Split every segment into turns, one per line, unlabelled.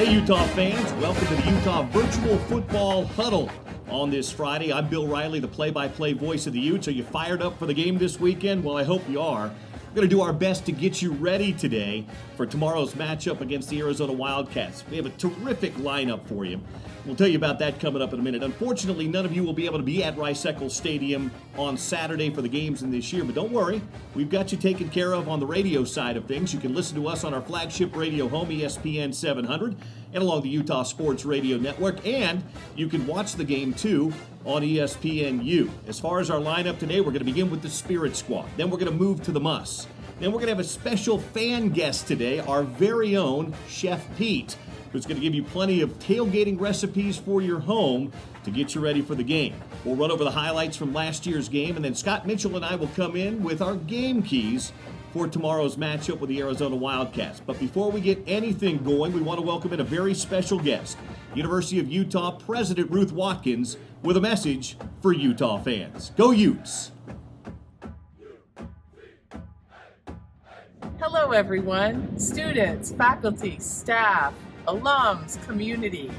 Hey Utah fans, welcome to the Utah Virtual Football Huddle. On this Friday, I'm Bill Riley, the play-by-play voice of the Utes. Are you fired up for the game this weekend? Well, I hope you are. We're going to do our best to get you ready today for tomorrow's matchup against the Arizona Wildcats. We have a terrific lineup for you. We'll tell you about that coming up in a minute. Unfortunately, none of you will be able to be at Rice-Eccles Stadium on Saturday for the games in this year, but don't worry. We've got you taken care of on the radio side of things. You can listen to us on our flagship radio home, ESPN 700, and along the Utah Sports Radio Network, and you can watch the game, too, on ESPNU. As far as our lineup today, we're going to begin with the Spirit Squad. Then we're going to move to the MUSS. Then we're going to have a special fan guest today, our very own Chef Pete, who's going to give you plenty of tailgating recipes for your home to get you ready for the game. We'll run over the highlights from last year's game, and then Scott Mitchell and I will come in with our game keys for tomorrow's matchup with the Arizona Wildcats. But before we get anything going, we want to welcome in a very special guest, University of Utah President Ruth Watkins, with a message for Utah fans. Go Utes!
Hello everyone, students, faculty, staff, alums, community.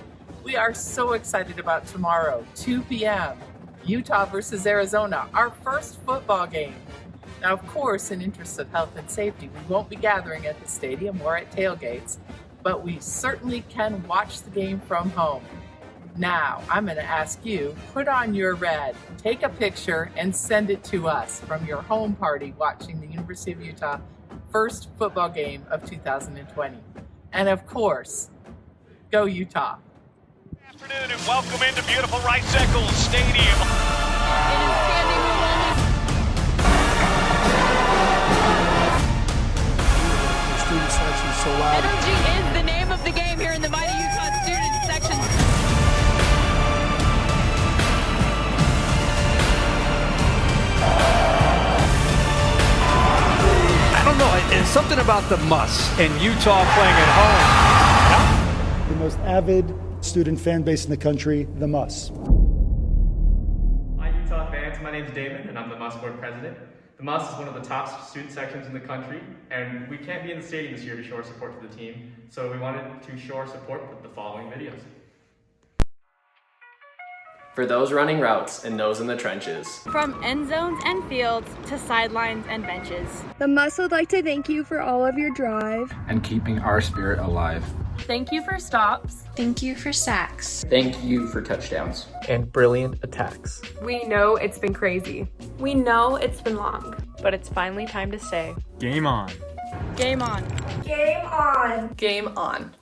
We are so excited about tomorrow, 2 p.m., Utah versus Arizona, our first football game. Now, of course, in interest of health and safety, we won't be gathering at the stadium or at tailgates, but we certainly can watch the game from home. Now, I'm going to ask you, put on your red, take a picture, and send it to us from your home party watching the University of Utah first football game of 2020. And of course, go Utah.
Good afternoon and welcome into beautiful Rice-Eccles Stadium.
Student section so loud.
Energy is the name of the game here in the mighty Utah student section.
I don't know, it's something about the MUSS and Utah playing at home.
The most avid student fan base in the country, the MUSS.
Hi Utah fans, my name is Damon and I'm the MUSS board president. The MUSS is one of the top student sections in the country, and we can't be in the stadium this year to show our support to the team, so we wanted to show our support with the following videos.
For those running routes and those in the trenches.
From end zones and fields to sidelines and benches.
The MUSS would like to thank you for all of your drive.
And keeping our spirit alive.
Thank you for stops.
Thank you for sacks.
Thank you for touchdowns.
And brilliant attacks.
We know it's been crazy.
We know it's been long.
But it's finally time to say,
Game on.
Game on.
Game on.
Game on.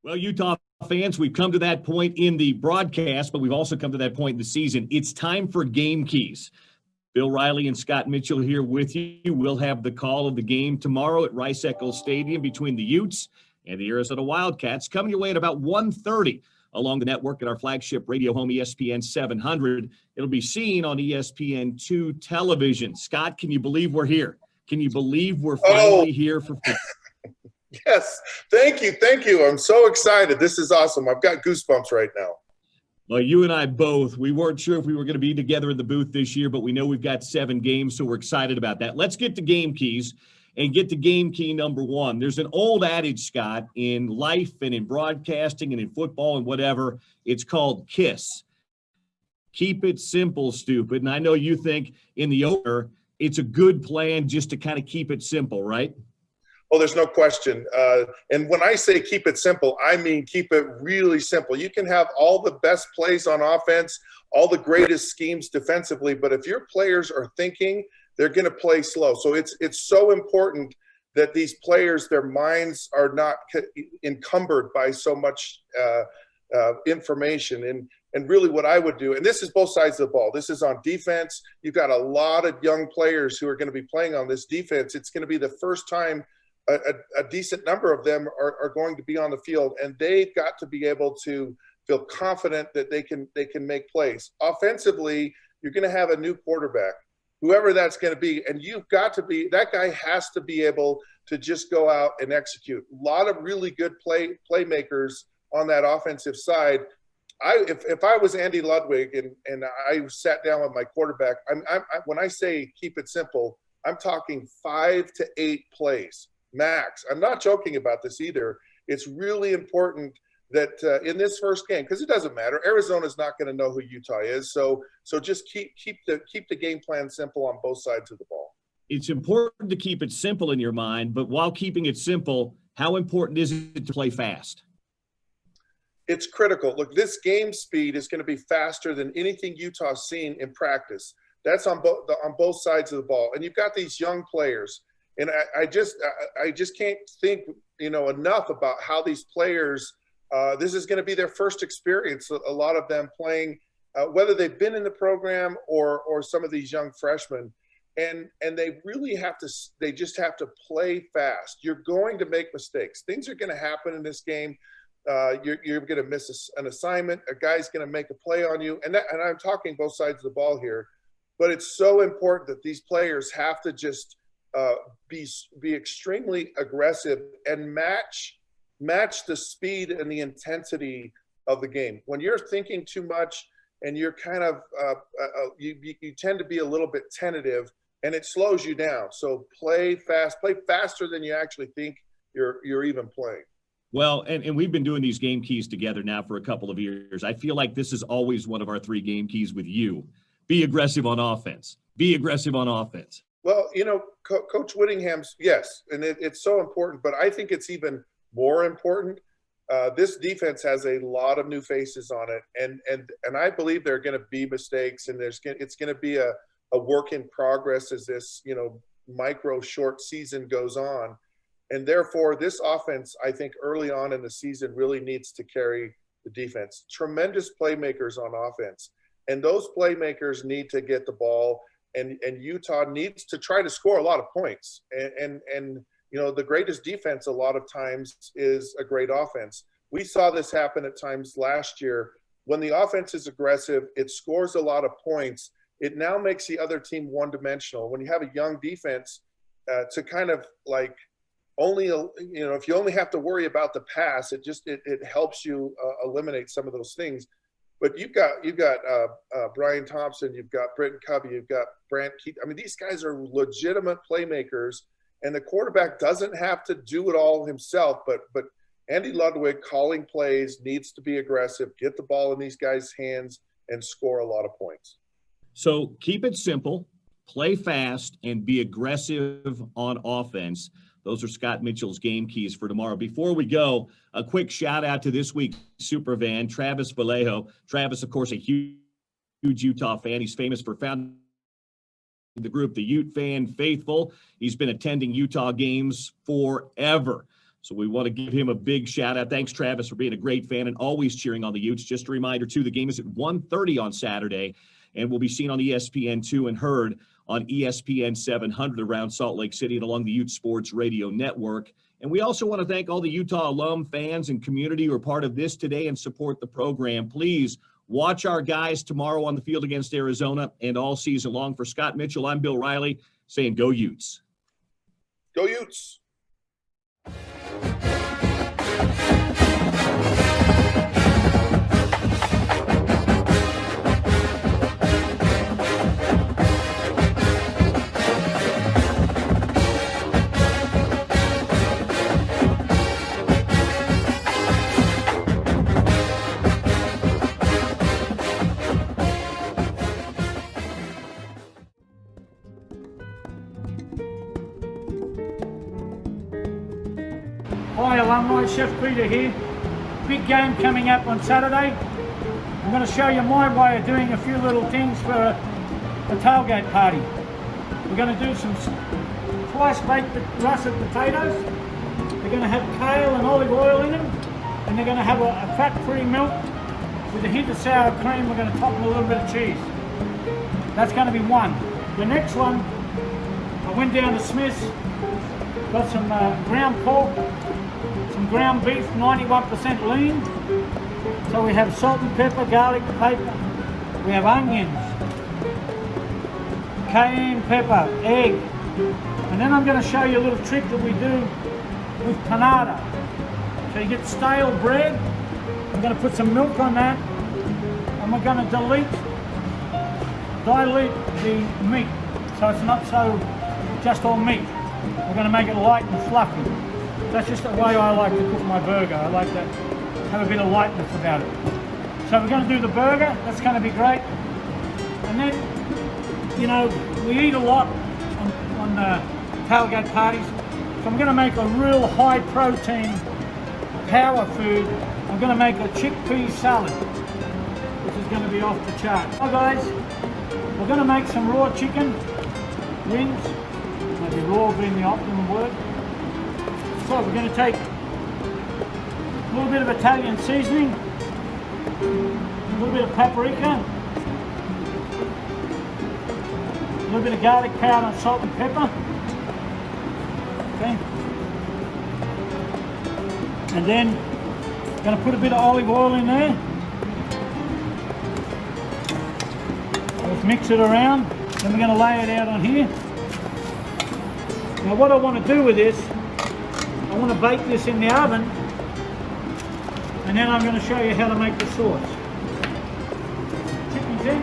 Well, Utah fans, we've come to that point in the broadcast, but we've also come to that point in the season. It's time for game keys. Bill Riley and Scott Mitchell here with you. We'll have the call of the game tomorrow at Rice-Eccles Stadium between the Utes and the Arizona Wildcats, coming your way at about 1:30 along the network at our flagship radio home, ESPN 700. It'll be seen on ESPN2 television. Scott, can you believe we're here? Can you believe we're finally here for football?
Yes. Thank you. Thank you. I'm so excited. This is awesome. I've got goosebumps right now.
Well, you and I both. We weren't sure if we were going to be together in the booth this year, but we know we've got 7 games, so we're excited about that. Let's get to game keys and get to game key number 1. There's an old adage, Scott, in life and in broadcasting and in football and whatever. It's called KISS. Keep it simple, stupid. And I know you think in the opener, it's a good plan just to kind of keep it simple, right?
Oh, there's no question. And when I say keep it simple, I mean keep it really simple. You can have all the best plays on offense, all the greatest schemes defensively, but if your players are thinking, they're going to play slow. So it's so important that these players, their minds are not encumbered by so much information. And really what I would do, and this is both sides of the ball. This is on defense. You've got a lot of young players who are going to be playing on this defense. It's going to be the first time a decent number of them are going to be on the field, and they've got to be able to feel confident that they can make plays. Offensively, you're going to have a new quarterback, whoever that's going to be, and you've got to be – that guy has to be able to just go out and execute. A lot of really good playmakers on that offensive side. If I was Andy Ludwig and I sat down with my quarterback, when I say keep it simple, I'm talking 5 to 8 plays. Max. I'm not joking about this either. It's really important that in this first game, because it doesn't matter, Arizona's not going to know who Utah is. So just keep the game plan simple on both sides of the ball.
It's important to keep it simple in your mind, but while keeping it simple, how important is it to play fast?
It's critical. Look, this game speed is going to be faster than anything Utah's seen in practice. That's on both sides of the ball, and you've got these young players. And I just can't think, enough about how these players, this is going to be their first experience, a lot of them playing, whether they've been in the program or some of these young freshmen. And they really they just have to play fast. You're going to make mistakes. Things are going to happen in this game. You're going to miss an assignment. A guy's going to make a play on you. And I'm talking both sides of the ball here. But it's so important that these players have to just be extremely aggressive and match the speed and the intensity of the game. When you're thinking too much and you're kind of you tend to be a little bit tentative, and it slows you down. So play fast, play faster than you actually think you're even playing.
Well, and we've been doing these game keys together now for a couple of years. I feel like this is always one of our 3 game keys with you. Be aggressive on offense. Be aggressive on offense.
Well, Coach Whittingham's, yes, and it's so important, but I think it's even more important. This defense has a lot of new faces on it, and I believe there are going to be mistakes, and it's going to be a work in progress as this, micro short season goes on. And therefore, this offense, I think early on in the season really needs to carry the defense. Tremendous playmakers on offense, and those playmakers need to get the ball. And Utah needs to try to score a lot of points. And the greatest defense a lot of times is a great offense. We saw this happen at times last year. When the offense is aggressive, it scores a lot of points. It now makes the other team one-dimensional. When you have a young defense, to kind of like only, if you only have to worry about the pass, it helps you eliminate some of those things. But you've got Brian Thompson, you've got Britton Covey, you've got Brant Keith. I mean, these guys are legitimate playmakers, and the quarterback doesn't have to do it all himself. But Andy Ludwig calling plays, needs to be aggressive, get the ball in these guys' hands, and score a lot of points.
So keep it simple, play fast, and be aggressive on offense. Those are Scott Mitchell's game keys for tomorrow. Before we go, a quick shout out to this week's super fan, Travis Vallejo. Travis, of course, a huge Utah fan. He's famous for founding the group, the Ute Fan Faithful. He's been attending Utah games forever. So we want to give him a big shout out. Thanks, Travis, for being a great fan and always cheering on the Utes. Just a reminder, too, the game is at 1:30 on Saturday and will be seen on ESPN2 and heard on ESPN 700 around Salt Lake City and along the Ute Sports Radio Network. And we also want to thank all the Utah alum, fans, and community who are part of this today and support the program. Please watch our guys tomorrow on the field against Arizona and all season long. For Scott Mitchell, I'm Bill Riley saying go Utes.
Go Utes.
Hi Alumni, Chef Peter here. Big game coming up on Saturday. I'm going to show you my way of doing a few little things for a tailgate party. We're going to do some twice baked russet potatoes. They're going to have kale and olive oil in them, and they're going to have a fat-free milk with a hint of sour cream. We're going to top it with a little bit of cheese. That's going to be one. The next one, I went down to Smith's, got some ground pork, some ground beef, 91% lean. So we have salt and pepper, garlic, paper. We have onions, cayenne pepper, egg. And then I'm going to show you a little trick that we do with panada. So you get stale bread. I'm going to put some milk on that. And we're going to dilute the meat. So it's not so just all meat. We're going to make it light and fluffy. That's just the way I like to cook my burger. I like to have a bit of lightness about it. So we're going to do the burger. That's going to be great. And then, you know, we eat a lot on tailgate parties. So I'm going to make a real high protein power food. I'm going to make a chickpea salad, which is going to be off the charts. Hi guys, we're going to make some raw chicken wings. Maybe raw being the optimum word. So we're going to take a little bit of Italian seasoning, a little bit of paprika, a little bit of garlic powder, salt and pepper. Okay. And then I'm going to put a bit of olive oil in there. Let's mix it around. Then we're going to lay it out on here. Now what I want to do with this, I want to bake this in the oven, and then I'm going to show you how to make the sauce. Chicken's in.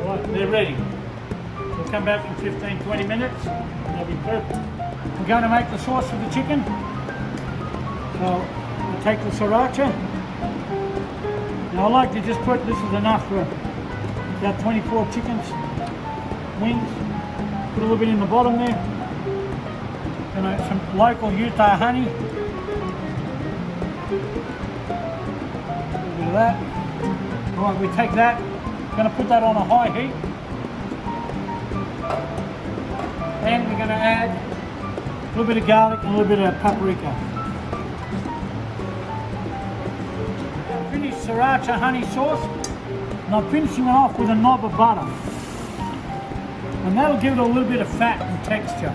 Alright, they're ready. We'll come back in 15-20 minutes, and they'll be perfect. We're going to make the sauce for the chicken. So we'll take the sriracha. Now I like to just put, this is enough for about 24 chickens, wings. Put a little bit in the bottom there. And some local Utah honey. A little bit of that. All right, we take that. We're going to put that on a high heat. Then we're going to add a little bit of garlic and a little bit of paprika. Sriracha honey sauce, and I'm finishing it off with a knob of butter, and that'll give it a little bit of fat and texture,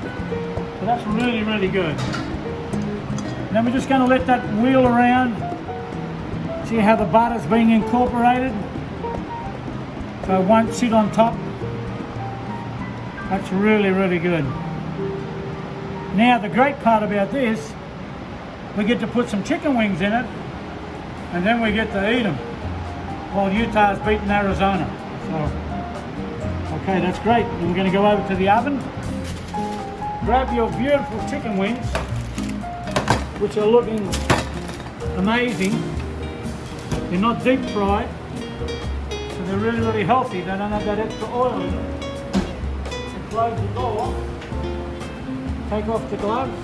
so that's really, really good. And then we're just going to let that wheel around, see how the butter's being incorporated, so it won't sit on top. That's really, really good. Now the great part about this, we get to put some chicken wings in it, and then we get to eat them while Utah's beating Arizona. So, okay, that's great. And we're going to go over to the oven. Grab your beautiful chicken wings, which are looking amazing. They're not deep fried, so they're really, really healthy. They don't have that extra oil in them. And close the door. Take off the gloves.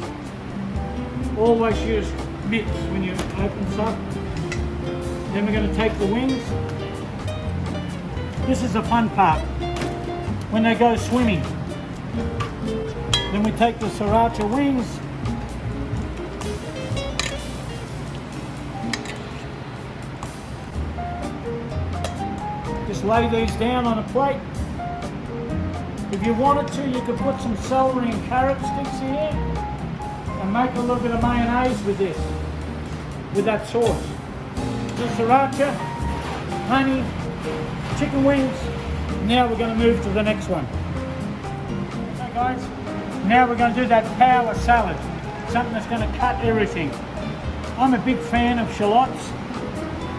Always use mitts when you open stuff. Then we're going to take the wings, This is the fun part, when they go swimming. Then we take the sriracha wings, just lay these down on a plate. If you wanted to, you could put some celery and carrot sticks here and make a little bit of mayonnaise with this, with that sauce. The sriracha, honey, chicken wings. Now we're going to move to the next one. Okay guys, now we're going to do that power salad, something that's going to cut everything. I'm a big fan of shallots.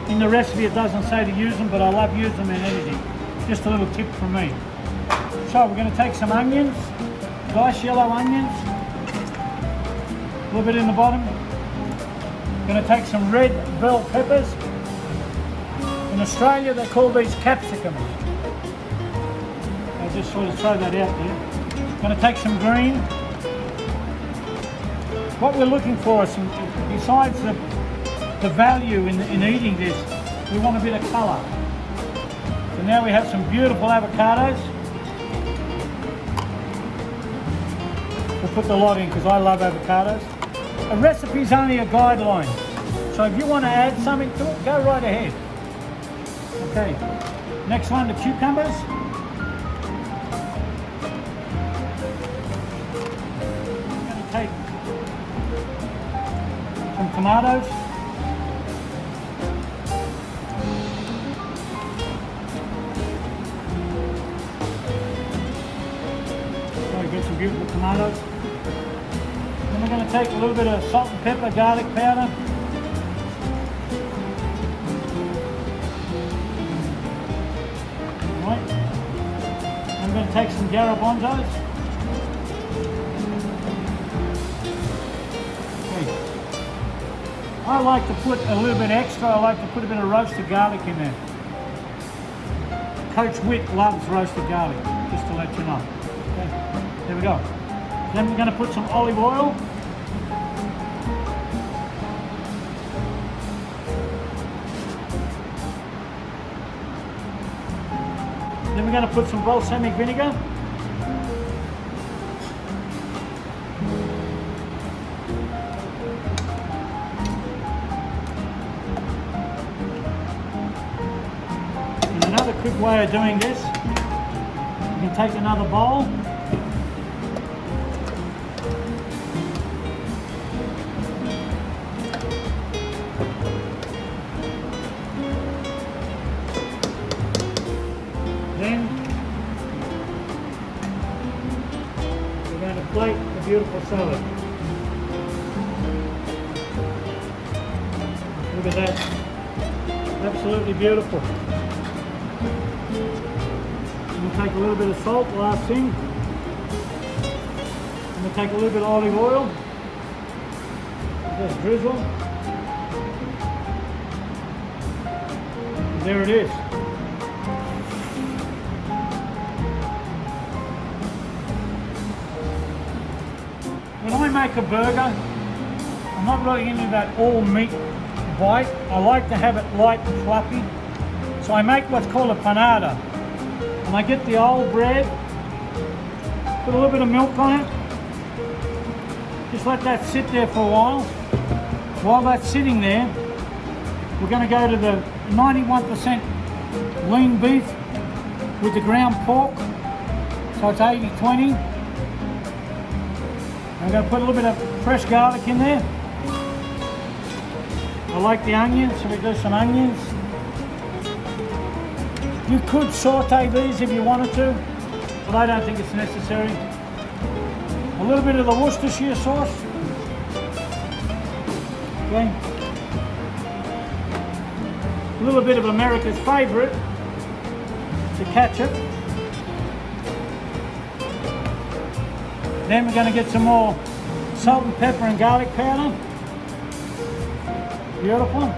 In the recipe it doesn't say to use them, but I love using them in anything. Just a little tip from me. So we're going to take some onions, nice yellow onions, a little bit in the bottom. Going to take some red bell peppers. In Australia they call these capsicums. I'll just sort of throw that out there. Going to take some green. What we're looking for is some, besides the value in eating this, we want a bit of colour. So now we have some beautiful avocados. We'll put the lot in because I love avocados. A recipe is only a guideline. So if you want to add something to it, go right ahead. Okay, next one, the cucumbers. I'm going to take some tomatoes. So get some beautiful tomatoes. Then we're going to take a little bit of salt and pepper, garlic powder. Right. I'm going to take some garbanzos. Okay. I like to put a little bit extra. I like to put a bit of roasted garlic in there. Coach Witt loves roasted garlic, just to let you know. Okay. There we go. Then we're going to put some olive oil. Then we're going to put some balsamic vinegar. And another quick way of doing this, you can take another bowl. Plate a beautiful salad. Look at that. Absolutely beautiful. We'll take a little bit of salt, last thing. And we'll take a little bit of olive oil. Just drizzle. And there it is. When I make a burger, I'm not really into that all meat bite. I like to have it light and fluffy. So I make what's called a panada. And I get the old bread, put a little bit of milk on it. Just let that sit there for a while. While that's sitting there, we're going to go to the 91% lean beef with the ground pork. So it's 80-20. I'm going to put a little bit of fresh garlic in there. I like the onions, so we do some onions. You could saute these if you wanted to, but I don't think it's necessary. A little bit of the Worcestershire sauce. Okay. A little bit of America's favourite, the ketchup. Then we're going to get some more salt and pepper and garlic powder. Beautiful.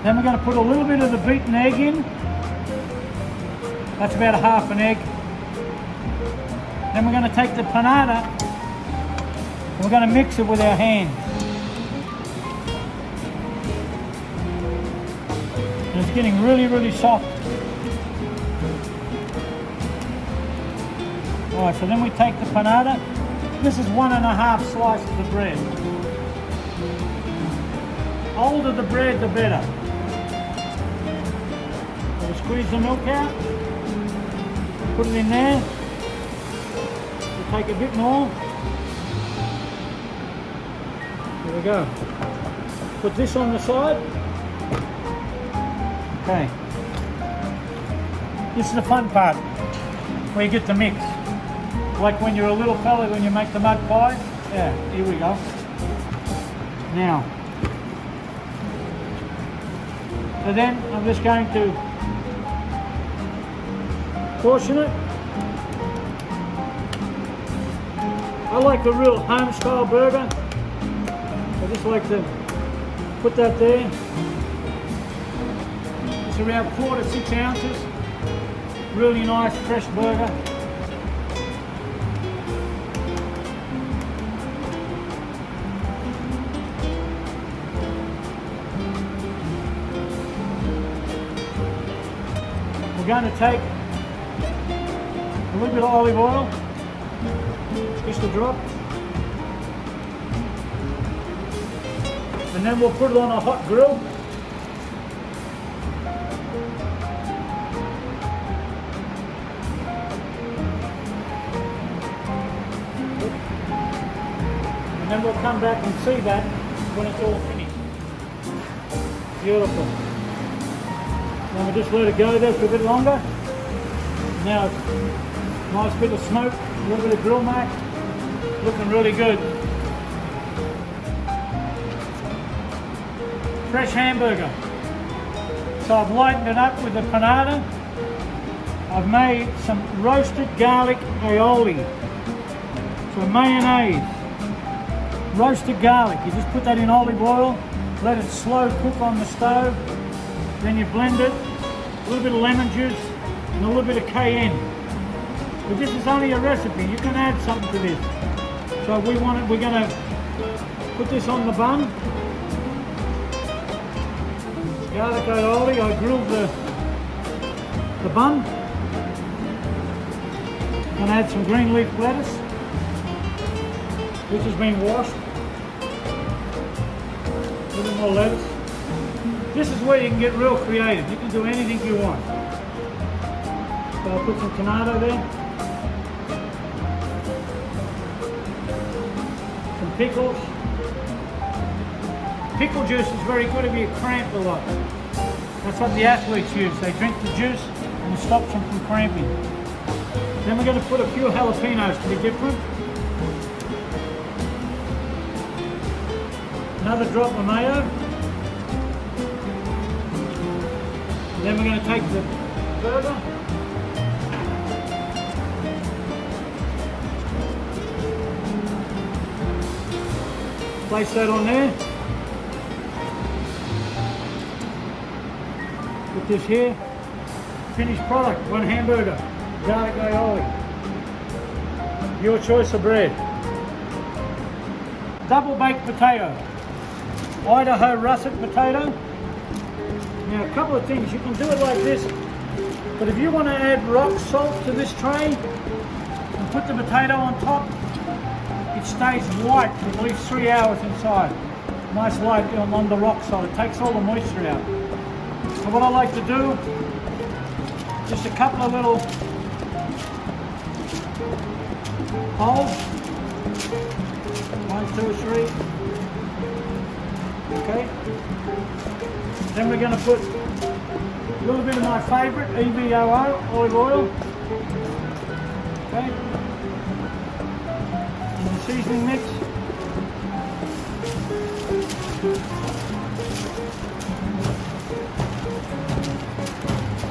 Then we're going to put a little bit of the beaten egg in. That's about a half an egg. Then we're going to take the panada and we're going to mix it with our hands. And it's getting really, really soft. Alright, so then we take the panada. This is 1.5 slices of bread. Older the bread, the better. So we squeeze the milk out, put it in there. We'll take a bit more. There we go. Put this on the side. Okay. This is the fun part, where you get the mix. Like when you're a little fella, when you make the mud pie. Yeah, here we go. Now, so then I'm just going to portion it. I like a real home style burger. I just like to put that there. It's around 4 to 6 ounces. Really nice fresh burger. We're going to take a little bit of olive oil, just a drop, and then we'll put it on a hot grill. And then we'll come back and see that when it's all finished. Beautiful. Now we'll just let it go there for a bit longer. Now it's a nice bit of smoke, a little bit of grill mark, looking really good. Fresh hamburger. So I've lightened it up with the panada. I've made some roasted garlic aioli. So mayonnaise, roasted garlic. You just put that in olive oil, let it slow cook on the stove. Then you blend it, a little bit of lemon juice and a little bit of cayenne. But this is only a recipe, you can add something to this. So we're going to put this on the bun. Garlic aioli, I grilled the bun. And add some green leaf lettuce, which has been washed. A little more lettuce. This is where you can get real creative. You can do anything you want. So I'll put some tomato there. Some pickles. Pickle juice is very good if you're cramped a lot. That's what the athletes use. They drink the juice and it stops them from cramping. Then we're going to put a few jalapenos to be different. Another drop of mayo. Then we're going to take the burger. Place that on there. Put this here. Finished product, one hamburger, garlic aioli. Your choice of bread. Double baked potato. Idaho russet potato. Now a couple of things, you can do it like this, but if you want to add rock salt to this tray and put the potato on top, it stays white for at least 3 hours inside. Nice light on the rock salt, it takes all the moisture out. So what I like to do, just a couple of little holes, 1, 2, 3, okay. Then we're going to put a little bit of my favourite, EVOO, olive oil. Okay. And the seasoning mix.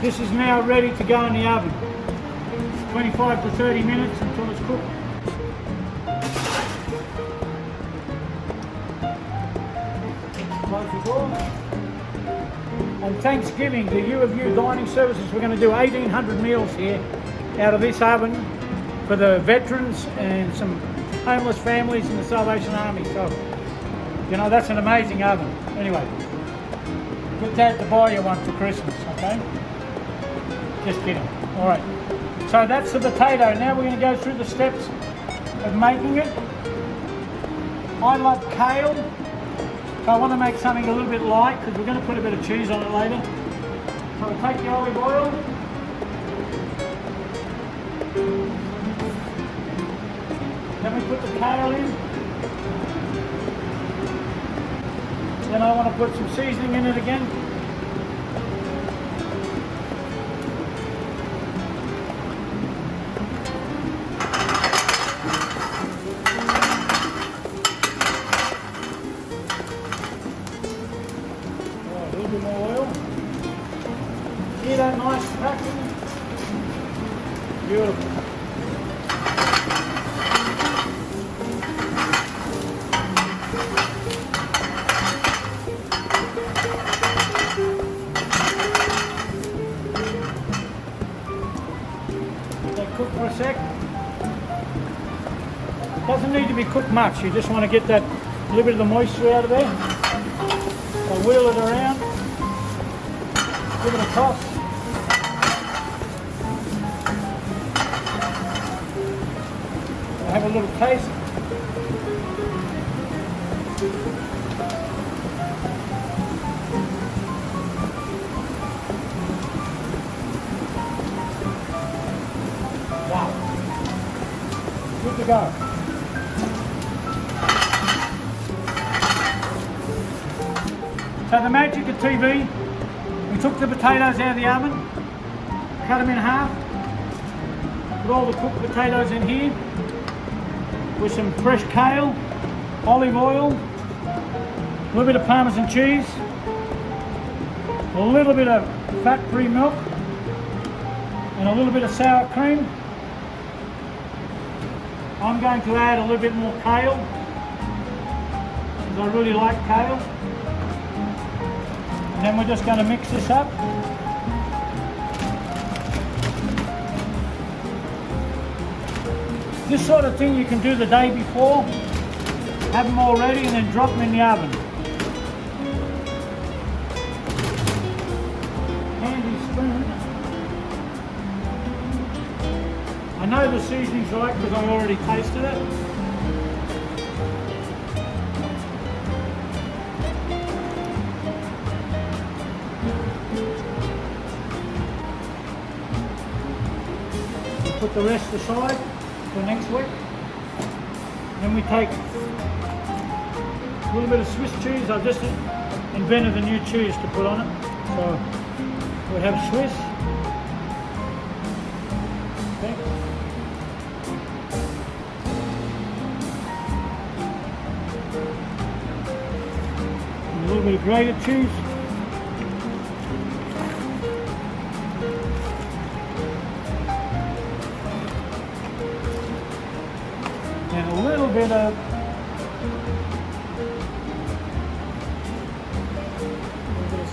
This is now ready to go in the oven. 25 to 30 minutes until it's cooked. Close the door. On Thanksgiving, the U of U dining services, we're going to do 1,800 meals here out of this oven for the veterans and some homeless families in the Salvation Army. So, you know, that's an amazing oven. Anyway, get Dad to buy you one for Christmas, okay? Just kidding. All right. So that's the potato. Now we're going to go through the steps of making it. I love kale, so I want to make something a little bit light because we're going to put a bit of cheese on it later. So we take the olive oil. Then we put the kale in. Then I want to put some seasoning in it again. A little bit more oil. Hear that nice crackling? Beautiful. Cook for a sec. Doesn't need to be cooked much, you just want to get that little bit of the moisture out of there. I'll wheel it around, give it a toss. I'll have a little taste. Wow. Good to go. So the magic of TV, we took the potatoes out of the oven, cut them in half, put all the cooked potatoes in here with some fresh kale, olive oil, a little bit of Parmesan cheese, a little bit of fat-free milk, and a little bit of sour cream. I'm going to add a little bit more kale, because I really like kale. And then we're just going to mix this up. This sort of thing you can do the day before, have them all ready and then drop them in the oven. Handy spoon. I know the seasoning's right because I already tasted it. Put the rest aside for next week. Then we take a little bit of Swiss cheese. I've just invented a new cheese to put on it. So we have Swiss. Okay. And a little bit of grated cheese. And a little bit of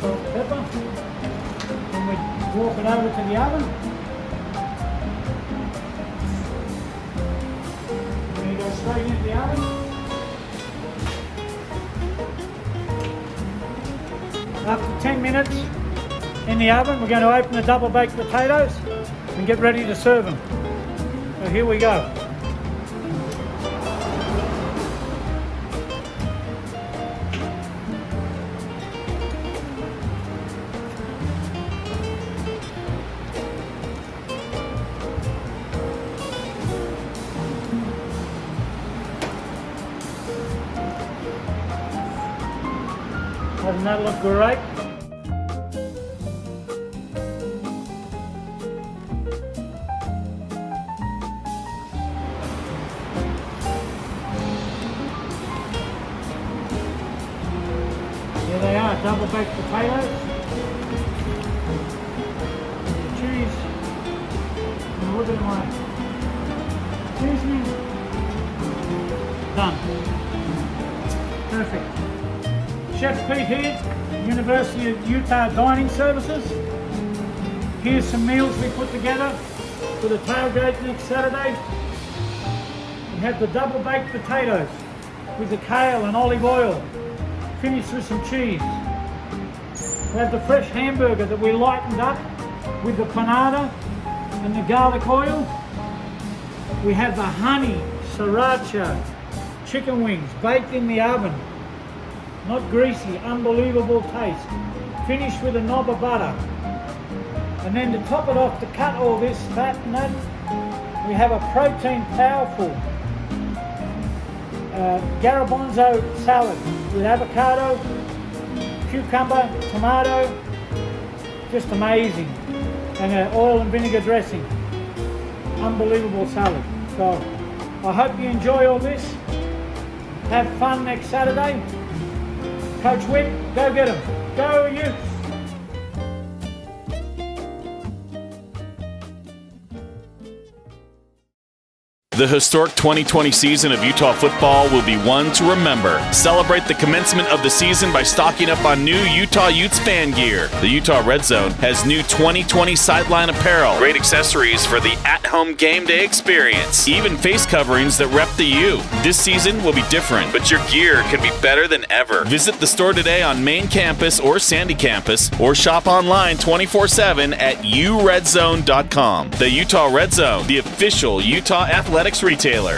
salt and pepper. Then we walk it over to the oven. Then you go straight into the oven. After 10 minutes in the oven, we're going to open the double baked potatoes and get ready to serve them. So here we go. Doesn't that look great? Here they are, double baked potatoes, the cheese, and a little bit of my seasoning. Done. Perfect. Chef Pete here, University of Utah Dining Services. Here's some meals we put together for the tailgate next Saturday. We have the double baked potatoes with the kale and olive oil, finished with some cheese. We have the fresh hamburger that we lightened up with the panada and the garlic oil. We have the honey, sriracha, chicken wings baked in the oven. Not greasy, unbelievable taste. Finished with a knob of butter. And then to top it off, to cut all this fat and that, we have a protein powerful garbanzo salad with avocado, cucumber, tomato, just amazing. And an oil and vinegar dressing. Unbelievable salad. So I hope you enjoy all this. Have fun next Saturday. Coach Witt, go get them. Go Utes.
The historic 2020 season of Utah football will be one to remember. Celebrate the commencement of the season by stocking up on new Utah Utes fan gear. The Utah Red Zone has new 2020 sideline apparel, great accessories for the at-home game day experience, even face coverings that rep the U. This season will be different, but your gear can be better than ever. Visit the store today on main campus or Sandy campus, or shop online 24/7 at uredzone.com. The Utah Red Zone, the official Utah athletics retailer.